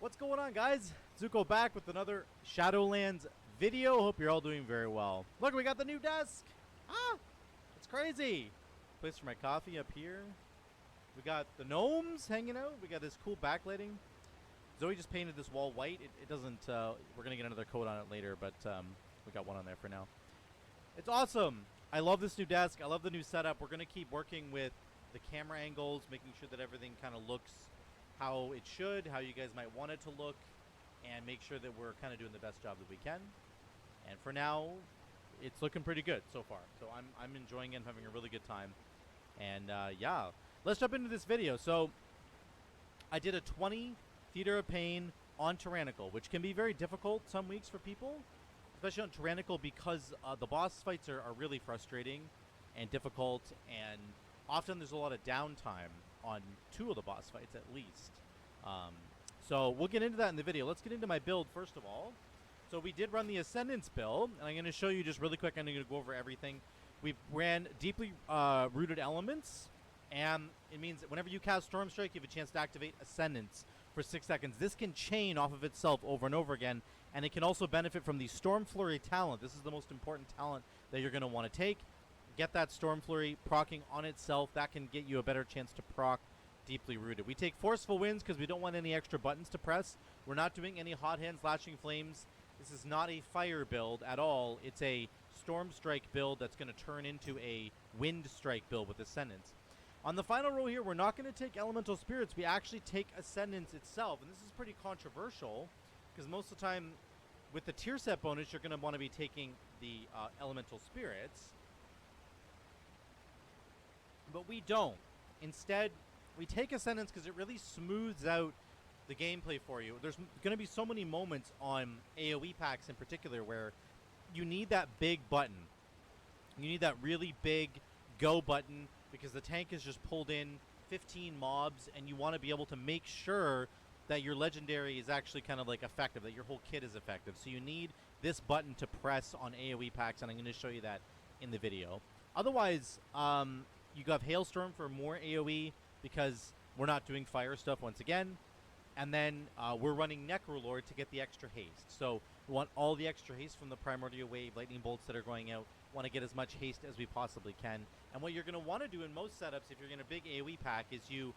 What's going on, guys? Zuco back with another Shadowlands video. Hope you're all doing very well. Look, we got the new desk. It's crazy. Place for my coffee up here. We got the gnomes hanging out. We got this cool backlighting. Zoe just painted this wall white. It doesn't, we're going to get another coat on it later, but we got one on there for now. It's awesome. I love this new desk. I love the new setup. We're going to keep working with the camera angles, making sure that everything kind of looks how it should, how you guys might want it to look, and make sure that we're kind of doing the best job that we can. And for now, it's looking pretty good so far. So I'm enjoying it and having a really good time. And yeah, let's jump into this video. So I did a 20 Theater of Pain on Tyrannical, which can be very difficult some weeks for people, especially on Tyrannical, because the boss fights are really frustrating and difficult, and often there's a lot of downtime on 2 of the boss fights at least. So we'll get into that in the video. Let's get into my build first of all. So we did run the Ascendance build, and I'm going to show you just really quick. I'm going to go over everything. We ran deeply rooted elements, and it means that whenever you cast Storm Strike, you have a chance to activate Ascendance for 6 seconds. This can chain off of itself over and over again, and it can also benefit from the Storm Flurry talent. This is the most important talent that you're going to want to take. Get that Storm Flurry procking on itself. That can get you a better chance to proc Deeply Rooted. We take Forceful Winds because we don't want any extra buttons to press. We're not doing any Hot Hands, Lashing Flames. This is not a fire build at all. It's a Storm Strike build that's going to turn into a Wind Strike build with Ascendance. On the final row here, we're not going to take Elemental Spirits. We actually take Ascendance itself. And this is pretty controversial because most of the time with the tier set bonus, you're going to want to be taking the Elemental Spirits. But we don't. Instead, we take Ascendance because it really smooths out the gameplay for you. There's going to be so many moments on AOE packs in particular where you need that big button. You need that really big go button because the tank has just pulled in 15 mobs, and you want to be able to make sure that your legendary is actually kind of like effective, that your whole kit is effective. So you need this button to press on AOE packs, and I'm going to show you that in the video. Otherwise, you have Hailstorm for more AoE because we're not doing fire stuff once again. And then we're running NECROLORD to get the extra haste. So we want all the extra haste from the Primordial Wave, Lightning Bolts that are going out. Want to get as much haste as we possibly can. And what you're going to want to do in most setups, if you're in a big AoE pack, is you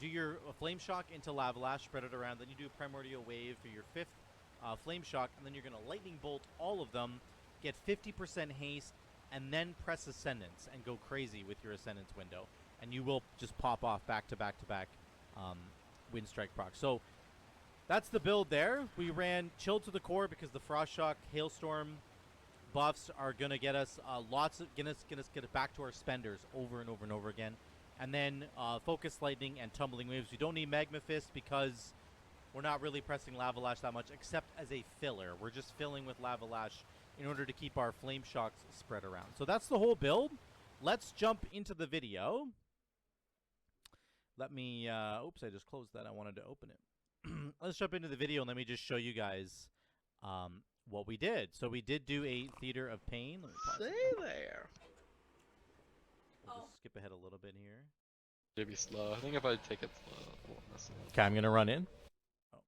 do your Flame Shock into Lava Lash, spread it around. Then you do a Primordial Wave for your 5th Flame Shock. And then you're going to Lightning Bolt all of them, get 50% haste, and then press Ascendance and go crazy with your Ascendance window. And you will just pop off back to back to back Wind Strike proc. So that's the build there. We ran Chill to the Core because the Frost Shock, Hailstorm buffs are going to get us get us back to our spenders over and over and over again. And then Focus Lightning and Tumbling Waves. We don't need Magma Fist because we're not really pressing Lava Lash that much except as a filler. We're just filling with Lava Lash in order to keep our Flame Shocks spread around. So that's the whole build. Let's jump into the video. Let me, oops, I just closed that. I wanted to open it. Let's jump into the video and let me just show you guys what we did. So we did do a Theater of Pain. Let me pause Stay there. We'll just skip ahead a little bit here. Maybe slow. I think if I take it slow, it won't mess it up. Okay, I'm going to run in. Oh,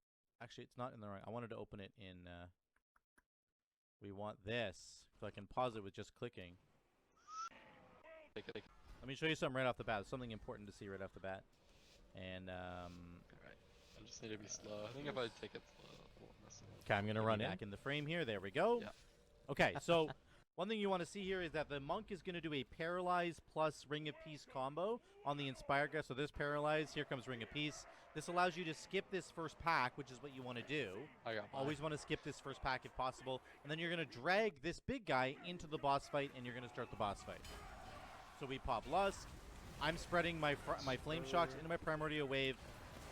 actually, it's not in the right. I wanted to open it in, we want this. So I can pause it with just clicking. Take it. Let me show you something right off the bat. Something important to see right off the bat. And, Alright. I just need to be slow. I think if I take it slow, it won't mess it up. Okay, I'm going to run back in the frame here. There we go. Yeah. Okay, so one thing you want to see here is that the Monk is going to do a Paralyze plus Ring of Peace combo on the Inspired guy. So this Paralyze, here comes Ring of Peace. This allows you to skip this first pack, which is what you want to do. Always want to skip this first pack if possible. And then you're going to drag this big guy into the boss fight, and you're going to start the boss fight. So we pop Lusk. I'm spreading my Flame Shocks into my Primordial Wave,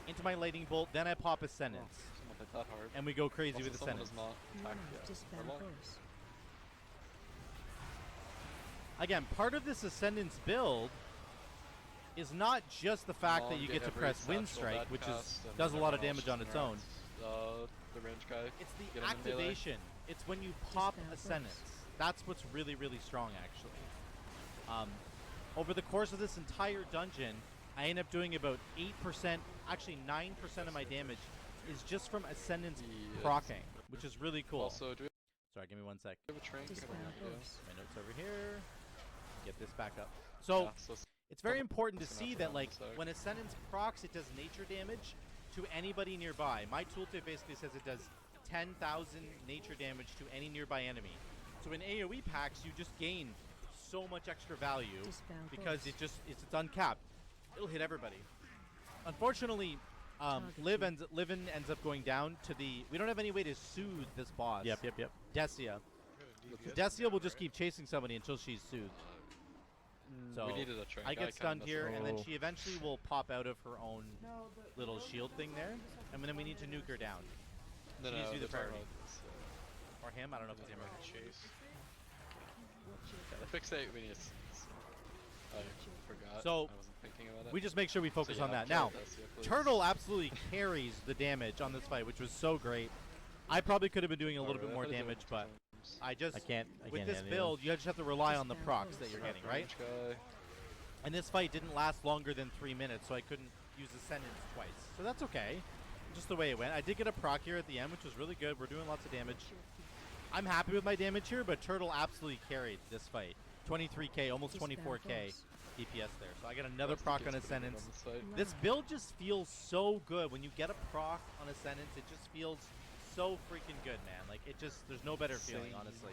into my Lightning Bolt, then I pop Ascendance. That hard. And we go crazy with Ascendance. Again, part of this Ascendance build is not just the fact that you get to press Wind Strike, which does a lot of damage on its own. The range guy. It's the activation. It's when you pop Ascendance. That's what's really, really strong, actually. Over the course of this entire dungeon, I end up doing about 8%, actually 9% of my damage is just from Ascendance Yes. proccing, which is really cool. Also, do we Sorry, give me 1 sec. have a train? My notes over here. Get this back up. So it's very important to see that, like, when Ascendance procs, it does nature damage to anybody nearby. My tooltip basically says it does 10,000 nature damage to any nearby enemy. So in AOE packs, you just gain so much extra value because it's uncapped. It'll hit everybody. Unfortunately, Liv ends up going down to the. We don't have any way to soothe this boss. Yep. Decia. Decia will just keep chasing somebody until she's soothed. So we needed a train. I get stunned here, and then Oh. she eventually will pop out of her own little shield thing there, and then we need to nuke her down. No, She needs to be the priority. target. Or him, I don't know if it's him or Chase. The fixate we need. I forgot. So, I wasn't thinking about it. we just make sure we focus So, on yeah, that. Now, Decia, please. Turtle absolutely carries the damage on this fight, which was so great. I probably could have been doing a little bit more Alright, damage, but I just I can't with hit this any of build, you just have to rely on the procs that you're getting, right? Range guy. And this fight didn't last longer than 3 minutes, so I couldn't use Ascendance twice. So that's okay. Just the way it went. I did get a proc here at the end, which was really good. We're doing lots of damage. I'm happy with my damage here, but Turtle absolutely carried this fight. 23k, almost 24k DPS there. So I got another proc on Ascendance. This build just feels so good. When you get a proc on Ascendance, it just feels so freaking good, man. Like, it just, there's no better feeling, honestly.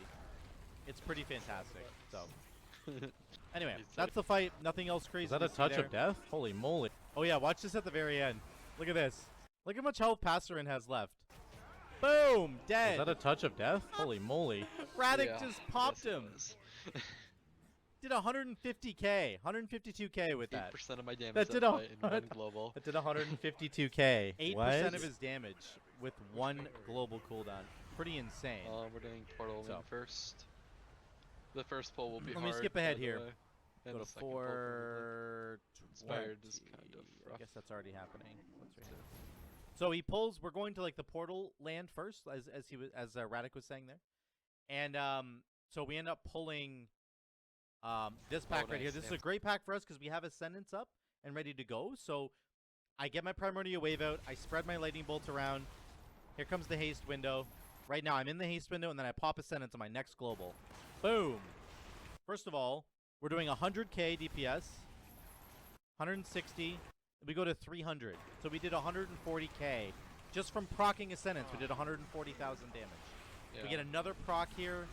It's pretty fantastic. So, anyway, that's the fight. Nothing else crazy. Is that a to see touch there. of death? Holy moly. Oh yeah, watch this at the very end. Look at this. Look how much health Passerin has left. Boom! Dead. Is that a touch of death? Holy moly. Radek just popped Yes, it him. was. Did 150k, 152k with that. 8% of my damage That did that fight in one global. That did 152k. 8% What? of his damage with 1 global cooldown. Pretty insane. We're doing portal So. in first. The first pull will be Let me hard, skip ahead by the here. way. And Go the to second pull probably. 4. Inspired is kind of I rough. guess that's already happening. What's right here? So he pulls. We're going to like the portal land first, as Radek was saying there, and so we end up pulling this pack right here. nice, This is yeah. a great pack for us because we have Ascendance up and ready to go. So I get my Primordial Wave out. I spread my Lightning Bolt around. Here comes the haste window. Right now I'm in the haste window, and then I pop Ascendance on my next global. Boom. First of all, we're doing 100k DPS, 160. We go to 300. So we did 140k. Just from proccing Ascendance, we did 140,000 damage. Yeah. We get another proc here.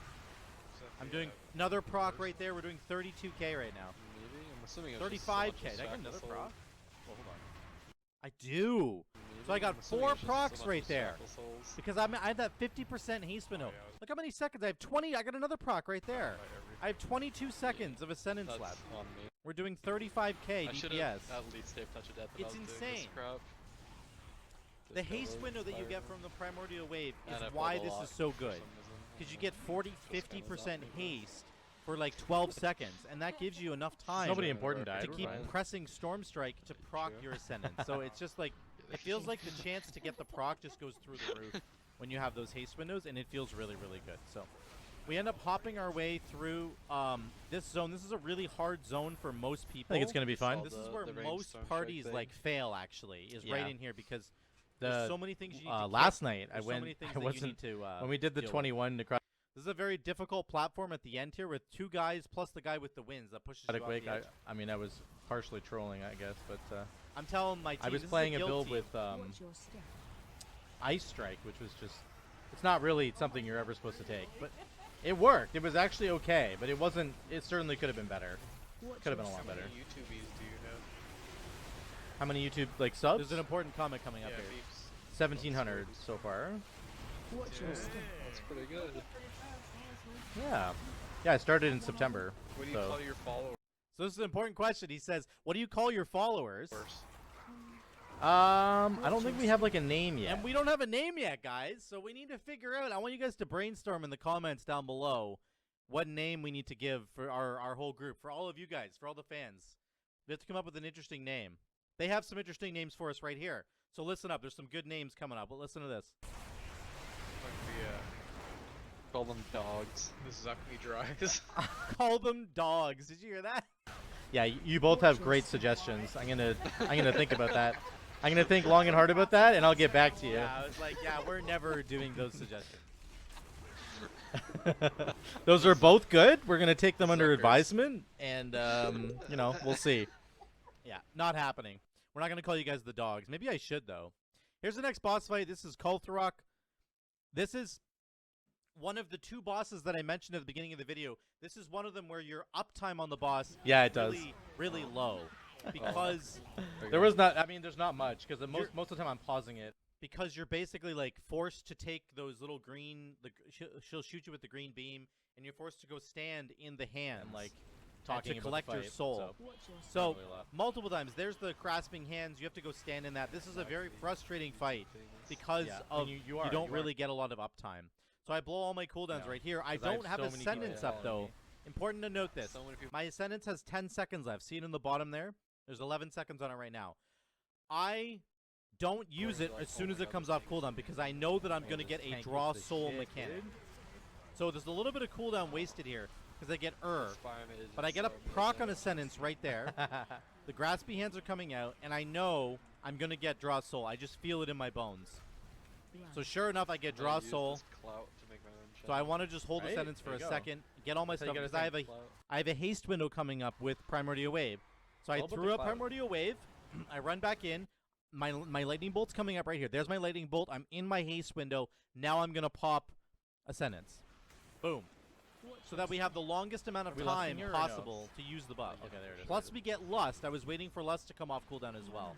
I'm doing another proc right there. We're doing 32k right now. Maybe? I'm assuming it's 35k. just Did I get Shackle another Soul. proc? Well, hold on. I do. So I Maybe? got I'm assuming 4 it's just procs so much right as there. Shackle Souls. Because I had that 50% haste window. Look how many seconds. I have 20. I got another proc right there. I have 22 seconds of Ascendance That's left. on me. We're doing 35k I should DPS. have at least saved touch of death. It's when I was doing insane. This crap. The Just got haste really window that you fired get up. from the Primordial Wave And I is pulled why a this lot is so for good. some reason. Because you I get don't know. 40, Just kinda 50% not me. haste for like 12 seconds, and that gives you enough time Nobody important died. to keep Right. pressing Storm Strike to proc True. your Ascendance. So it's just like, it feels like the chance to get the proc just goes through the roof when you have those haste windows, and it feels really, really good. So we end up hopping our way through this zone. This is a really hard zone for most people. I think it's going to be fine. This is the- where the ranged most Storm Strike parties thing. like fail, actually, is right Yeah. in here because there's so many things you need to last night There's I went. so many things I that you wasn't need to when we did the deal with. 21 necrotic This is a very difficult platform at the end here with 2 guys plus the guy with the wins that pushes you off wake. the edge. I mean, I was partially trolling, I guess, but I'm telling my team, I was this is playing a guild build team. with Ice Strike, which was just. It's not really something you're ever supposed to take, but it worked. It was actually okay, but it wasn't. It certainly could have been better. Could have been a lot How many better. YouTubies do you have? How many YouTube like subs? There's an important comment coming up Yeah, here. beeps. 1,700 so far. That's pretty good. Yeah. Yeah, I started in September. What do you so. call your followers? So this is an important question. He says, "What do you call your followers?" I don't think we have like a name yet. And we don't have a name yet, guys. So we need to figure out. I want you guys to brainstorm in the comments down below what name we need to give for our whole group, for all of you guys, for all the fans. We have to come up with an interesting name. They have some interesting names for us right here. So listen up. There's some good names coming up. But listen to this. Call them dogs. This is Alchemy Dries. Call them dogs. Did you hear that? Yeah, you both have great suggestions. I'm gonna think about that. I'm gonna think long and hard about that, and I'll get back to you. Yeah, I was like, yeah, we're never doing those suggestions. Those are both good. We're gonna take them under Suckers. advisement, and you know, we'll see. Yeah, not happening. We're not going to call you guys the dogs. Maybe I should, though. Here's the next boss fight. This is Kul'tharok. This is one of the two bosses that I mentioned at the beginning of the video. This is one of them where your uptime on the boss Yeah, is it does. really, really low. Because There was not. I mean, there's not much because most of the time I'm pausing it. because you're basically like forced to take those little green. She'll shoot you with the green beam, and you're forced to go stand in the hands, Like and talking to about collect the your fight, soul. so So really left. multiple times, there's the grasping hands. You have to go stand in that. This is a very frustrating fight because Yeah, of and you you don't are. really get a lot of uptime. So I blow all my cooldowns No, right here. I 'cause I have don't have so many Ascendance people up though. following me. Important to note this. So many people. My Ascendance has 10 seconds left. See it in the bottom there? There's 11 seconds on it right now. I don't use it as soon as it comes off cooldown because I know that I'm going to get a draw soul mechanic. So there's a little bit of cooldown wasted here because I get but I get a proc on Ascendance right there. The graspy hands are coming out, and I know I'm going to get draw soul. I just feel it in my bones. So sure enough, I get draw soul. So I want to just hold Right? Ascendance for There a you go. second, get all my That's how you stuff, gotta because think. I have a haste window coming up with Primordial Wave. So I All about threw the up cloud. Primordial Wave, I run back in, my Lightning Bolt's coming up right here. There's my Lightning Bolt, I'm in my haste window, now I'm going to pop Ascendance. Boom. So that we have the longest amount of Are we lusting time here or no? possible to use the buff. Okay, there it is. Plus we get Lust. I was waiting for Lust to come off cooldown as well.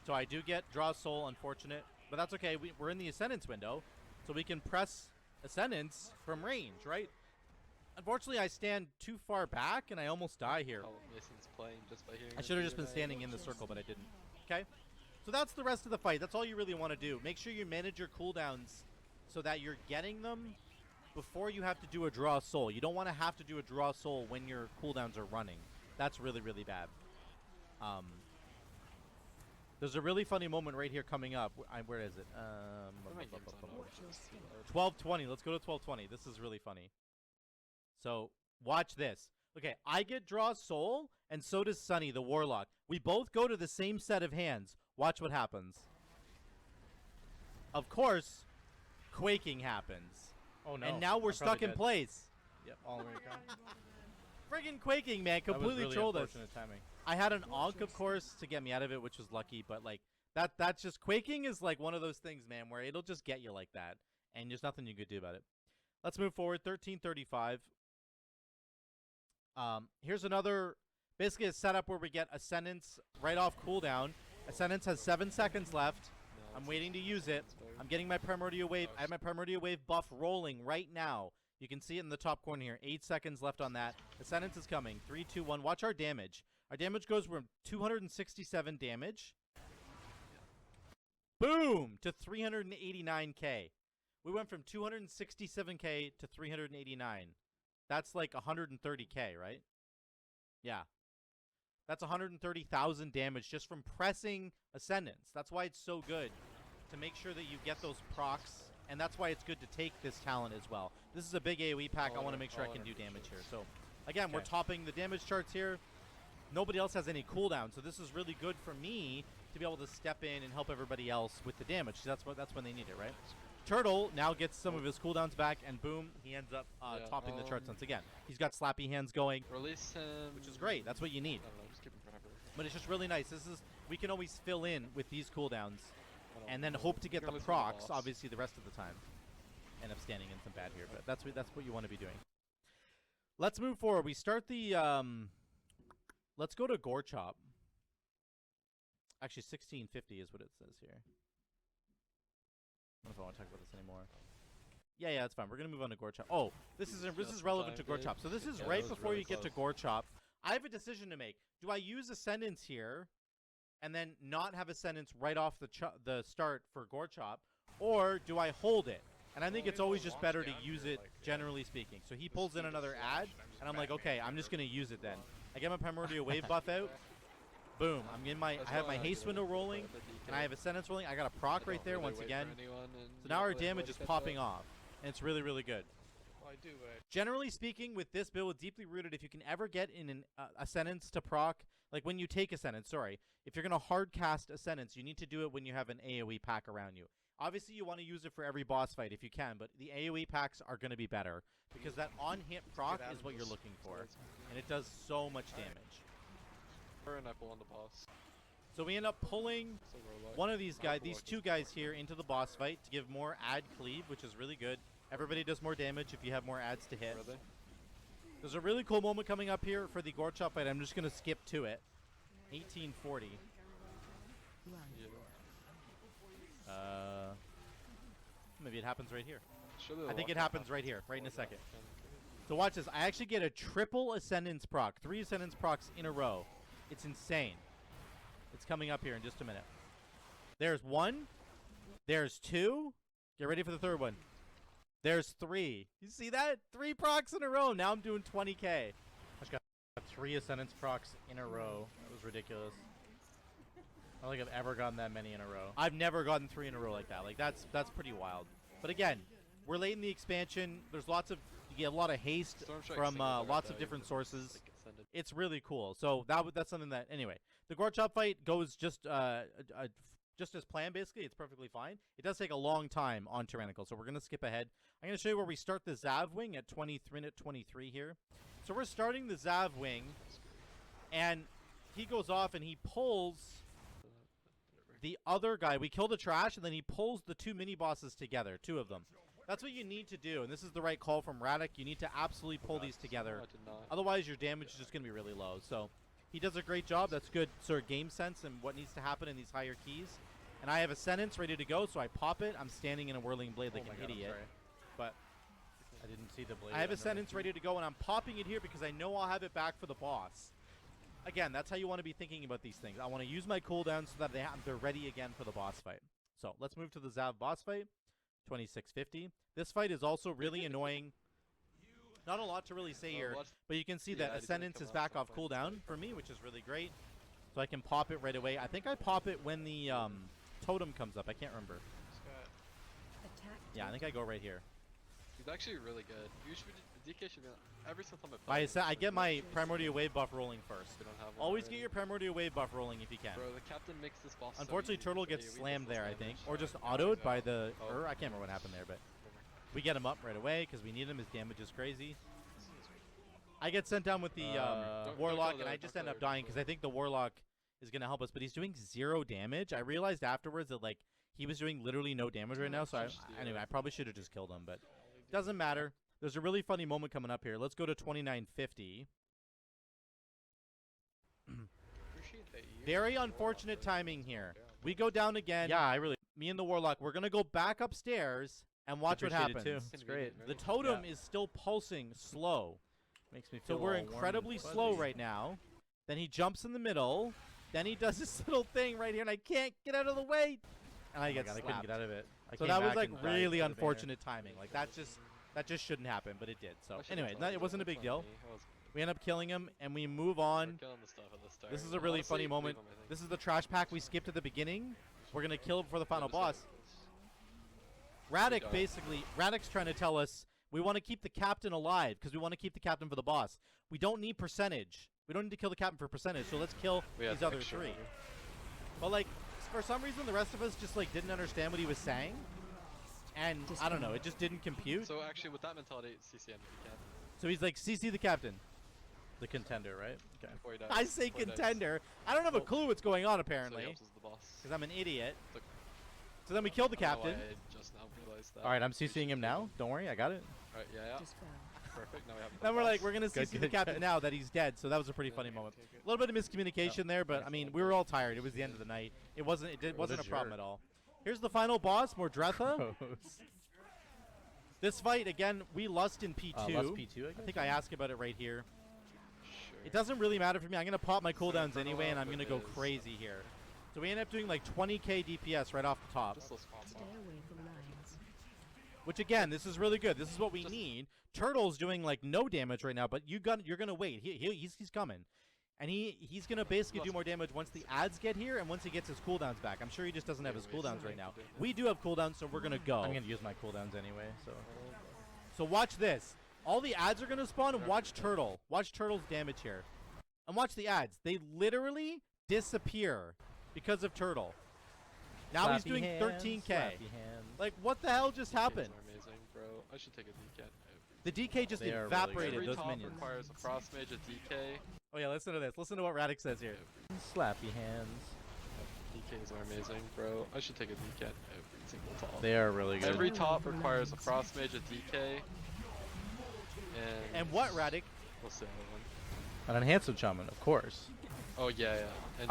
So I do get Draw Soul, unfortunate. But that's okay. We're in the Ascendance window, so we can press Ascendance from range, right? Unfortunately, I stand too far back, and I almost die here. I should have just been standing in the circle, but I didn't. Okay? So that's the rest of the fight. That's all you really want to do. Make sure you manage your cooldowns so that you're getting them before you have to do a Draw Soul. You don't want to have to do a Draw Soul when your cooldowns are running. That's really, really bad. There's a really funny moment right here coming up. Where is it? 12:20. Let's go to 12:20. This is really funny. So watch this. Okay, I get Draw Soul, and so does Sunny, the Warlock. We both go to the same set of hands. Watch what happens. Of course, Quaking happens. Oh no! And now we're I'm probably stuck in dead. place. Yep, all the way across. Friggin' Quaking, man, That was completely really trolled us. unfortunate timing. I had an Ankh, of course, to get me out of it, which was lucky, but like that's just Quaking is like one of those things, man, where it'll just get you like that, and there's nothing you could do about it. Let's move forward. 13:35. Here's another, basically a setup where we get Ascendance right off cooldown. Ascendance has 7 seconds left. I'm waiting to use it. I'm getting my Primordial Wave. I have my Primordial Wave buff rolling right now. You can see it in the top corner here. 8 seconds left on that. Ascendance is coming. 3, 2, 1. Watch our damage. Our damage goes from 267 damage. Boom! To 389k. We went from 267k to 389. That's like 130k, right? Yeah. That's 130,000 damage just from pressing Ascendance. That's why it's so good to make sure that you get those procs, and that's why it's good to take this talent as well. This is a big AoE pack. I want to make sure I can do damage here. So, again, we're topping the damage charts here. Nobody else has any cooldown, so this is really good for me to be able to step in and help everybody else with the damage. That's when they need it, right? Turtle now gets some of his cooldowns back, and boom, he ends up topping the charts once again. He's got slappy hands going, Release him. which is great. That's what you need. I don't know, just keep him forever. But it's just really nice. We can always fill in with these cooldowns, I don't and then know. hope to get You're the losing procs, boss. obviously, the rest of the time. End up standing in some bad here, but that's what you want to be doing. Let's move forward. We start the let's go to GoreChop. Actually, 1650 is what it says here. I don't know if I want to talk about this anymore. Yeah, that's fine. We're gonna move on to GoreChop. Oh, this is relevant to GoreChop. So this is Yeah, right that was before really you get to close. GoreChop. I have a decision to make. Do I use Ascendance here, and then not have Ascendance right off the start for GoreChop, or do I hold it? And I think it's always just better to use it, generally speaking. So he pulls in another ad, and I'm like, okay, I'm just gonna use it then. I get my Primordial Wave buff out. Boom. I have my haste window rolling, and I have Ascendance rolling. I got a proc right there once again. So now our damage is popping off, and it's really, really good. Well, I do, but Generally speaking, with this build with Deeply Rooted, if you can ever get in an Ascendance to proc, like when you take Ascendance, sorry, if you're going to hard cast Ascendance, you need to do it when you have an AoE pack around you. Obviously, you want to use it for every boss fight if you can, but the AoE packs are going to be better because that on-hit proc is what you're looking for, and it does so much damage. And I pull on the boss. So we end up pulling So Warlock. one of these guys, Warlock these is two guys here into the boss fight to give more ad cleave, which is really good. Everybody does more damage if you have more ads to hit. Really? There's a really cool moment coming up here for the GoreChop fight. I'm just going to skip to it. 1840. Yeah. Maybe it happens right here. Surely the I think it lock happens right here, right in a second. Okay. So watch this. I actually get a triple Ascendance proc. 3 Ascendance procs in a row. It's insane. It's coming up here in just a minute. There's 1. There's 2. Get ready for the third one. There's 3. You see that? 3 procs in a row. Now I'm doing 20k. I just got 3 Ascendance procs in a row. That was ridiculous. I don't think I've ever gotten that many in a row. I've never gotten 3 in a row like that. Like that's pretty wild. But again, we're late in the expansion. There's lots of you get a lot of haste Stormstrike from single target lots of value different is, sources. like, extended. It's really cool. So that's something that anyway. The GoreChop fight goes just as planned. Basically, it's perfectly fine. It does take a long time on Tyrannical, so we're gonna skip ahead. I'm gonna show you where we start the Xav wing at 23 here. So we're starting the Xav wing, and he goes off and he pulls the other guy. We kill the trash, and then he pulls the 2 mini bosses together, 2 of them. That's what you need to do, and this is the right call from Radek. You need to absolutely pull these together. No, I did not. Otherwise, your damage is just going to be really low. So he does a great job. That's good sort of game sense and what needs to happen in these higher keys. And I have Ascendance ready to go, so I pop it. I'm standing in a Whirling Blade like an idiot. But I didn't see the blade. I have Ascendance ready to go, and I'm popping it here because I know I'll have it back for the boss. Again, that's how you want to be thinking about these things. I want to use my cooldowns so that they're ready again for the boss fight. So let's move to the Xav boss fight. 2650. This fight is also really annoying. Not a lot to really say here, but you can see that Ascendance is back off cooldown for me, which is really great. So I can pop it right away. I think I pop it when the totem comes up. I can't remember. Yeah, I think I go right here. He's actually really good. You should be, DK should be every single time I play. I get my Primordial Wave buff rolling first. We don't have one Always already. get your Primordial Wave buff rolling if you can. Bro, the captain makes this boss. Unfortunately, so easy. Turtle The gets AoE slammed does there, less I think. damage. Or just autoed by the... Oh. I can't remember what happened there, but... We get him up right away because we need him. His damage is crazy. I get sent down with the Don't Warlock, kill and the- I just don't end kill up the- dying because I think the Warlock is going to help us, but he's doing 0 damage. I realized afterwards that, like, he was doing literally no damage right now, so anyway, I probably should have just killed him, but doesn't matter. There's a really funny moment coming up here. Let's go to 2950. appreciate that you. Very unfortunate timing here. We go down again. Yeah, I really Me and the Warlock, we're going to go back upstairs and watch what appreciate happens. it too. It's great. The totem is still pulsing slow. Makes me So feel we're all warm incredibly and slow fuzzy. right now. Then he jumps in the middle. Then he does this little thing right here, and I can't get out of the way. And I Oh my get God, I slapped. couldn't get out of it. I So came that was back like and died really for the banner. unfortunate timing. Like that just shouldn't happen, but it did. So I should've anyway, told you, it wasn't a that's big on deal. me. I was- We end up killing him, and we move we're on. killing the stuff at the start. This is a really Honestly, funny leave moment. him, I think. This is the trash pack we skipped at the beginning. We're gonna kill him before the final Just boss. like this. Radek basically, Radek's trying to tell us we want to keep the captain alive because we want to keep the captain for the boss. We don't need percentage. We don't need to kill the captain for percentage, so let's kill We had these other extra 3. value. But like, for some reason, the rest of us just like didn't understand what he was saying, and I don't know, it just didn't compute. So actually, with that mentality, CCM if you can. So he's like, CC the captain. The contender, right? Okay. Before he dies. I say before he dies. contender. I don't have a Oh. clue what's going on So he apparently, helps us the boss. because I'm an idiot. Look. So then we kill the I don't know why captain. I just now realized that. All right, I'm We CCing him should now. kill Don't worry, I got it. Alright, yeah. Perfect. Now we have the Then we're boss. like, we're gonna Good, CC the good, captain good. now that he's dead. So that was a pretty funny moment. A little bit of miscommunication there, but I mean, we were all tired. It was the end of the night. It wasn't a problem at all. Here's the final boss, Mordretha. Gross. This fight again, we lust in P2. Lust P2, I I guess? think I asked about it right here. Sure. It doesn't really matter for me. I'm gonna pop my cooldowns Inferno anyway, and up I'm gonna with go his- crazy here. So we end up doing like 20k DPS right off the top. Just those spots off. Which again, this is really good. This is what we Just- need. Turtle's doing like no damage right now, but you're gonna wait. He's coming, and he's gonna basically do more damage once the ads get here and once he gets his cooldowns back. I'm sure he just doesn't have his cooldowns right now. We do have cooldowns, so we're gonna go. I'm gonna use my cooldowns anyway. So So watch this. All the ads are going to spawn, and watch Turtle. Watch Turtle's damage here. And watch the ads. They literally disappear because of Turtle. Now he's doing 13k. Like, what the hell just happened? Are amazing, bro. I should take a DK. The DK just evaporated Every those top minions. requires a frost mage, a DK. Oh yeah, listen to this. Listen to what Radix says here. Slappy hands. DKs are amazing, bro. I should take a DK every single top. They are really good. Every top requires a frost mage, a DK. And what, Radix? What's the other one? An enhancement shaman, of course. Oh yeah, yeah. And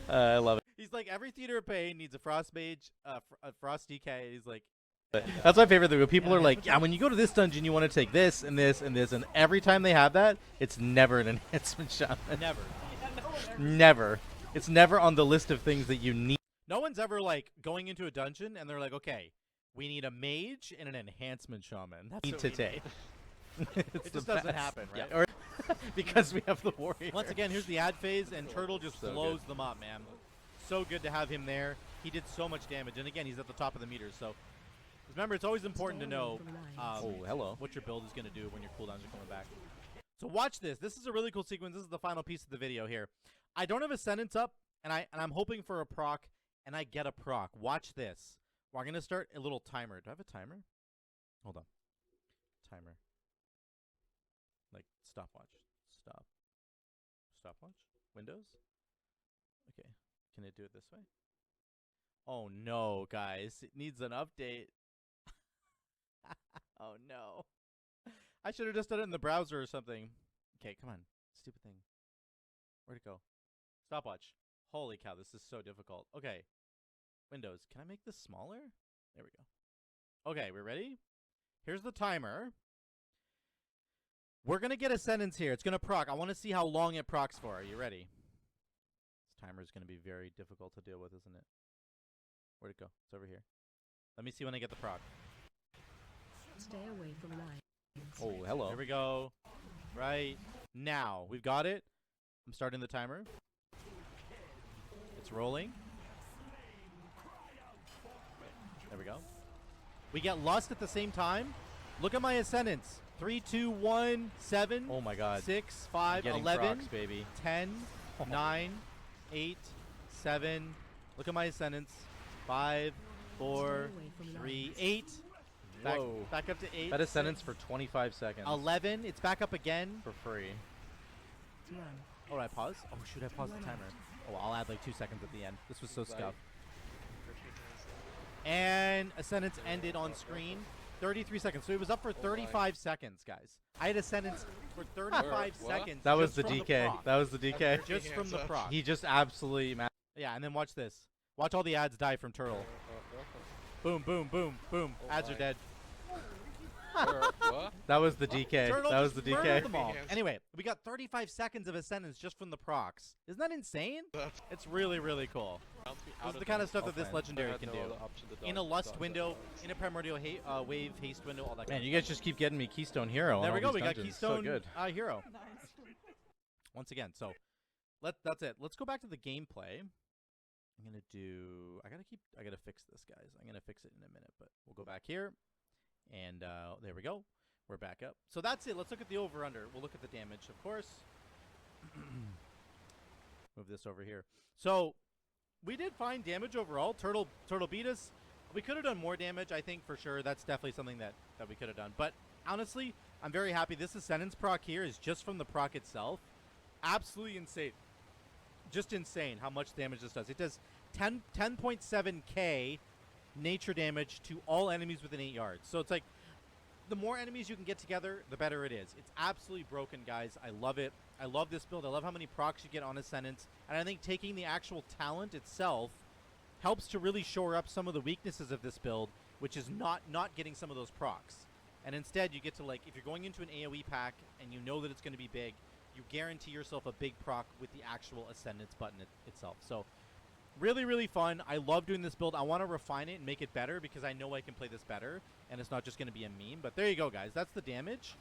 I love it. He's like, every Theater of Pain needs a Frost Mage, a Frost DK. He's like, That's my favorite thing. When people are like, yeah, when you go to this dungeon, you want to take this and this and this, and every time they have that, it's never an enhancement shaman. never. Never. It's never on the list of things that you need. No one's ever like going into a dungeon and they're like, okay, we need a mage and an enhancement shaman. That's Need what to we take. need. It just doesn't happen, right? Yeah, or because we have the warrior. Once again, here's the ad phase, and Turtle just So blows good. them up, man. So good to have him there. He did so much damage, and again, he's at the top of the meters. So remember, it's always important to know Hello. what your build is going to do when your cooldowns are coming back. So watch this. This is a really cool sequence. This is the final piece of the video here. I don't have Ascendance up, and I'm hoping for a proc, and I get a proc. Watch this. We're going to start a little timer. Do I have a timer? Hold on. Timer. Like stopwatch. Stop. Stopwatch? Windows? Okay. Can it do it this way? Oh no, guys. It needs an update. Oh no. I should have just done it in the browser or something. Okay, come on. Stupid thing. Where'd it go? Stopwatch. Holy cow, this is so difficult. Okay. Windows. Can I make this smaller? There we go. Okay, we're ready? Here's the timer. We're going to get Ascendance here. It's going to proc. I want to see how long it procs for. Are you ready? This timer is going to be very difficult to deal with, isn't it? Where'd it go? It's over here. Let me see when I get the proc. Stay away from lines. Oh, hello. Here we go. Right now. We've got it. I'm starting the timer. It's rolling. There we go. We get Lust at the same time. Look at my Ascendance. 3, 2, 1, 7. Oh my god. 6, 5, Getting 11, procs, baby. 10, 9, 8, 7. Look at my Ascendance. 5, 4, 3, 8. Back up to 8. That Ascendance for 25 seconds. 11. It's back up again. For free. Oh, did I pause? Oh, shoot, I paused the timer. Oh, I'll add like 2 seconds at the end. This was so scuffed. And Ascendance ended on screen. 33 seconds. So it was up for 35 seconds, guys. I had Ascendance for 35 seconds. That was just the from DK. proc. That was the DK. Just from the proc. He just absolutely Yeah, and then watch this. Watch all the ads die from Turtle. Boom, boom, boom, boom. Oh Ads are my. dead. What? That was the DK. Turtle That was the just murdered DK. them all. Yes. Anyway, we got 35 seconds of Ascendance just from the procs. Isn't that insane? It's really, really cool. This is the kind of stuff that this legendary can do. In a Lust window, in a Primordial Wave Haste window, all that Man, kind you guys just keep getting me Keystone Hero. There on we all go. We these got dungeons. Keystone So good. Hero. Once again, so that's it. Let's go back to the gameplay. I'm gonna do. I gotta fix this, guys. I'm gonna fix it in a minute, but we'll go back here, and there we go. We're back up. So that's it. Let's look at the over/under. We'll look at the damage, of course. Move this over here. So we did fine damage overall. Turtle beat us. We could have done more damage, I think, for sure. That's definitely something that we could have done. But honestly, I'm very happy. This Ascendance proc here is just from the proc itself. Absolutely insane. Just insane how much damage this does. It does 10.7k nature damage to all enemies within 8 yards. So it's like, the more enemies you can get together, the better it is. It's absolutely broken, guys. I love it. I love this build. I love how many procs you get on Ascendance. And I think taking the actual talent itself helps to really shore up some of the weaknesses of this build, which is not getting some of those procs. And instead, you get to, like, if you're going into an AoE pack and you know that it's going to be big, you guarantee yourself a big proc with the actual Ascendance button itself. So really, really fun. I love doing this build. I want to refine it and make it better because I know I can play this better, and it's not just going to be a meme. But there you go, guys. That's the damage.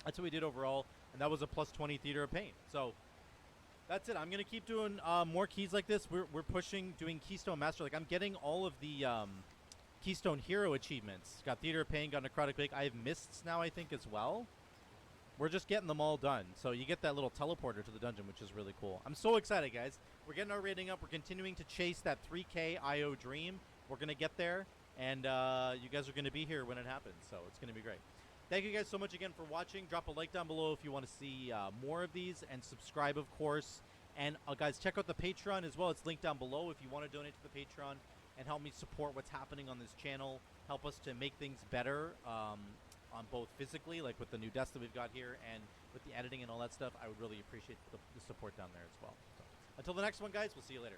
That's what we did overall, and that was a plus 20 Theater of Pain. So that's it. I'm going to keep doing more keys like this. We're pushing, doing Keystone Master. Like, I'm getting all of the Keystone Hero achievements. Got Theater of Pain, got Necrotic Wake. I have Mists now, I think, as well. We're just getting them all done. So you get that little teleporter to the dungeon, which is really cool. I'm so excited, guys. We're getting our rating up. We're continuing to chase that 3K IO dream. We're going to get there. And you guys are going to be here when it happens. So it's going to be great. Thank you guys so much again for watching. Drop a like down below if you want to see more of these. And subscribe, of course. And guys, check out the Patreon as well. It's linked down below if you want to donate to the Patreon and help me support what's happening on this channel. Help us to make things better on both physically, like with the new desk that we've got here, and with the editing and all that stuff. I would really appreciate the support down there as well. So, until the next one, guys, we'll see you later.